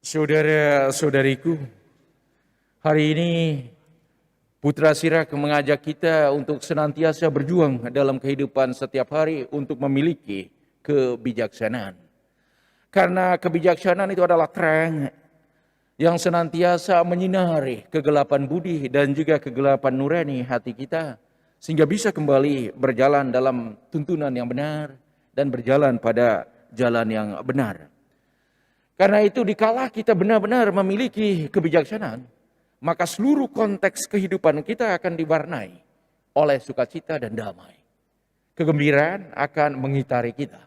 Saudara-saudariku, hari ini Putra Sirak mengajak kita untuk senantiasa berjuang dalam kehidupan setiap hari untuk memiliki kebijaksanaan. Karena kebijaksanaan itu adalah terang yang senantiasa menyinari kegelapan budi dan juga kegelapan nurani hati kita, sehingga bisa kembali berjalan dalam tuntunan yang benar dan berjalan pada jalan yang benar. Karena itu dikala kita benar-benar memiliki kebijaksanaan, maka seluruh konteks kehidupan kita akan diwarnai oleh sukacita dan damai. Kegembiraan akan mengitari kita.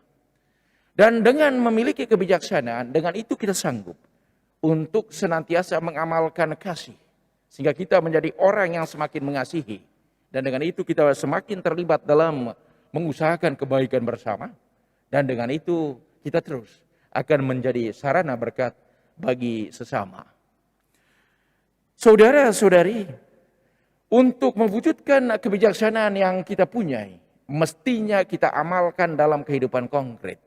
Dan dengan memiliki kebijaksanaan, dengan itu kita sanggup untuk senantiasa mengamalkan kasih. Sehingga kita menjadi orang yang semakin mengasihi. Dan dengan itu kita semakin terlibat dalam mengusahakan kebaikan bersama. Dan dengan itu kita terus akan menjadi sarana berkat bagi sesama. Saudara-saudari, untuk mewujudkan kebijaksanaan yang kita punyai, mestinya kita amalkan dalam kehidupan konkret.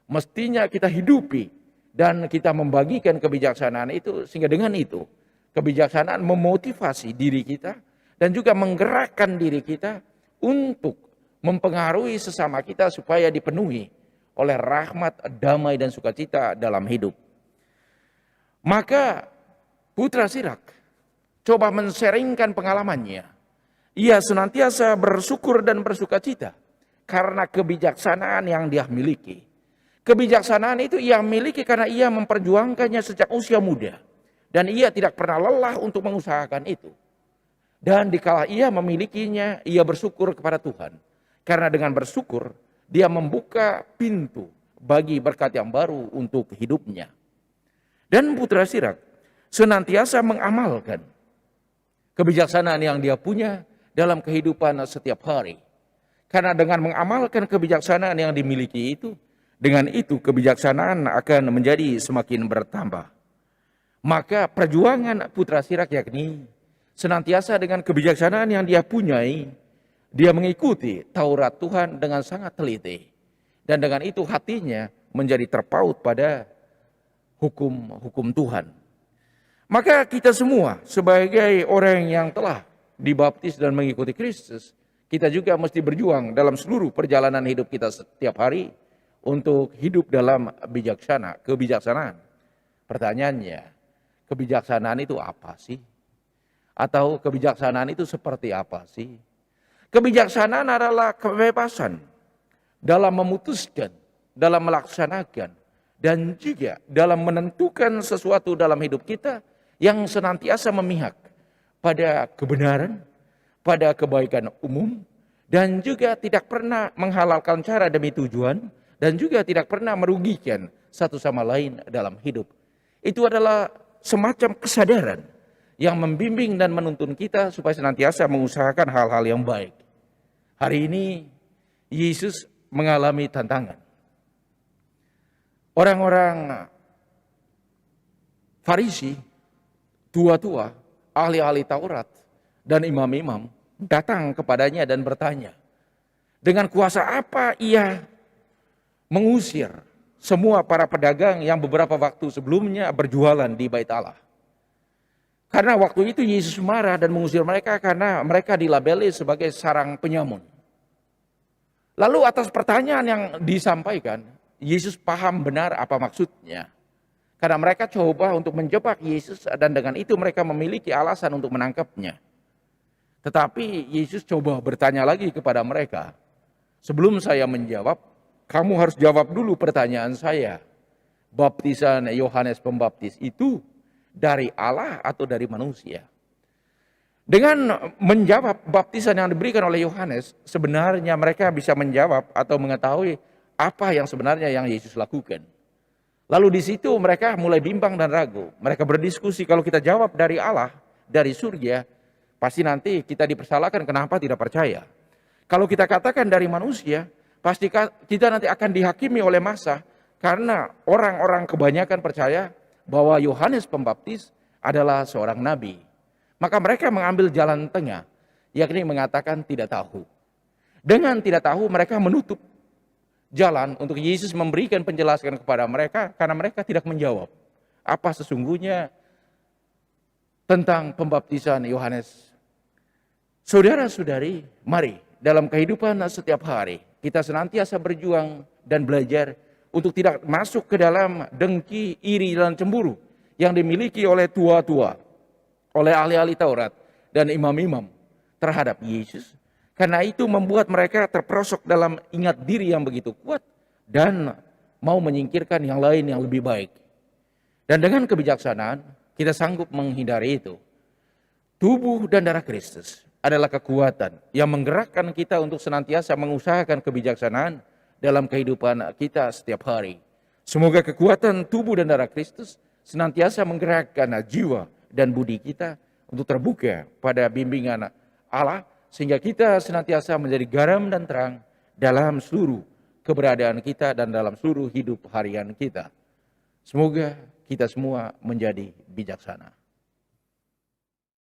Mestinya kita hidupi dan kita membagikan kebijaksanaan itu, sehingga dengan itu kebijaksanaan memotivasi diri kita dan juga menggerakkan diri kita untuk mempengaruhi sesama kita supaya dipenuhi oleh rahmat, damai, dan sukacita dalam hidup. Maka Putra Sirak coba men-sharingkan pengalamannya. Ia senantiasa bersyukur dan bersukacita karena kebijaksanaan yang dia miliki. Kebijaksanaan itu ia miliki karena ia memperjuangkannya sejak usia muda. Dan ia tidak pernah lelah untuk mengusahakan itu. Dan dikala ia memilikinya, ia bersyukur kepada Tuhan. Karena dengan bersyukur, dia membuka pintu bagi berkat yang baru untuk hidupnya. Dan Putra Sirak senantiasa mengamalkan kebijaksanaan yang dia punya dalam kehidupan setiap hari. Karena dengan mengamalkan kebijaksanaan yang dimiliki itu, dengan itu kebijaksanaan akan menjadi semakin bertambah. Maka perjuangan Putra Sirak yakni senantiasa dengan kebijaksanaan yang dia punyai, dia mengikuti Taurat Tuhan dengan sangat teliti. Dan dengan itu hatinya menjadi terpaut pada hukum Tuhan. Maka kita semua sebagai orang yang telah dibaptis dan mengikuti Kristus, kita juga mesti berjuang dalam seluruh perjalanan hidup kita setiap hari untuk hidup dalam kebijaksanaan. Pertanyaannya, kebijaksanaan itu apa sih? Atau kebijaksanaan itu seperti apa sih? Kebijaksanaan adalah kebebasan dalam memutuskan, dalam melaksanakan, dan juga dalam menentukan sesuatu dalam hidup kita yang senantiasa memihak pada kebenaran, pada kebaikan umum, dan juga tidak pernah menghalalkan cara demi tujuan, dan juga tidak pernah merugikan satu sama lain dalam hidup. Itu adalah semacam kesadaran yang membimbing dan menuntun kita supaya senantiasa mengusahakan hal-hal yang baik. Hari ini Yesus mengalami tantangan. Orang-orang Farisi, tua-tua, ahli-ahli Taurat, dan imam-imam datang kepadanya dan bertanya, dengan kuasa apa ia mengusir semua para pedagang yang beberapa waktu sebelumnya berjualan di Bait Allah? Karena waktu itu Yesus marah dan mengusir mereka karena mereka dilabeli sebagai sarang penyamun. Lalu atas pertanyaan yang disampaikan, Yesus paham benar apa maksudnya. Karena mereka coba untuk menjebak Yesus dan dengan itu mereka memiliki alasan untuk menangkapnya. Tetapi Yesus coba bertanya lagi kepada mereka. Sebelum saya menjawab, kamu harus jawab dulu pertanyaan saya. Baptisan Yohanes Pembaptis itu dari Allah atau dari manusia? Dengan menjawab baptisan yang diberikan oleh Yohanes, sebenarnya mereka bisa menjawab atau mengetahui apa yang sebenarnya yang Yesus lakukan. Lalu di situ mereka mulai bimbang dan ragu. Mereka berdiskusi, kalau kita jawab dari Allah, dari surga, pasti nanti kita dipersalahkan kenapa tidak percaya. Kalau kita katakan dari manusia, pasti kita nanti akan dihakimi oleh massa, karena orang-orang kebanyakan percaya bahwa Yohanes Pembaptis adalah seorang nabi. Maka mereka mengambil jalan tengah, yakni mengatakan tidak tahu. Dengan tidak tahu mereka menutup jalan untuk Yesus memberikan penjelasan kepada mereka karena mereka tidak menjawab apa sesungguhnya tentang pembaptisan Yohanes. Saudara-saudari, mari dalam kehidupan setiap hari kita senantiasa berjuang dan belajar untuk tidak masuk ke dalam dengki, iri, dan cemburu yang dimiliki oleh tua-tua, oleh ahli-ahli Taurat dan imam-imam terhadap Yesus. Karena itu membuat mereka terperosok dalam ingat diri yang begitu kuat dan mau menyingkirkan yang lain yang lebih baik. Dan dengan kebijaksanaan kita sanggup menghindari itu. Tubuh dan darah Kristus adalah kekuatan yang menggerakkan kita untuk senantiasa mengusahakan kebijaksanaan dalam kehidupan kita setiap hari. Semoga kekuatan tubuh dan darah Kristus senantiasa menggerakkan jiwa dan budi kita untuk terbuka pada bimbingan Allah, sehingga kita senantiasa menjadi garam dan terang dalam seluruh keberadaan kita dan dalam seluruh hidup harian kita. Semoga kita semua menjadi bijaksana.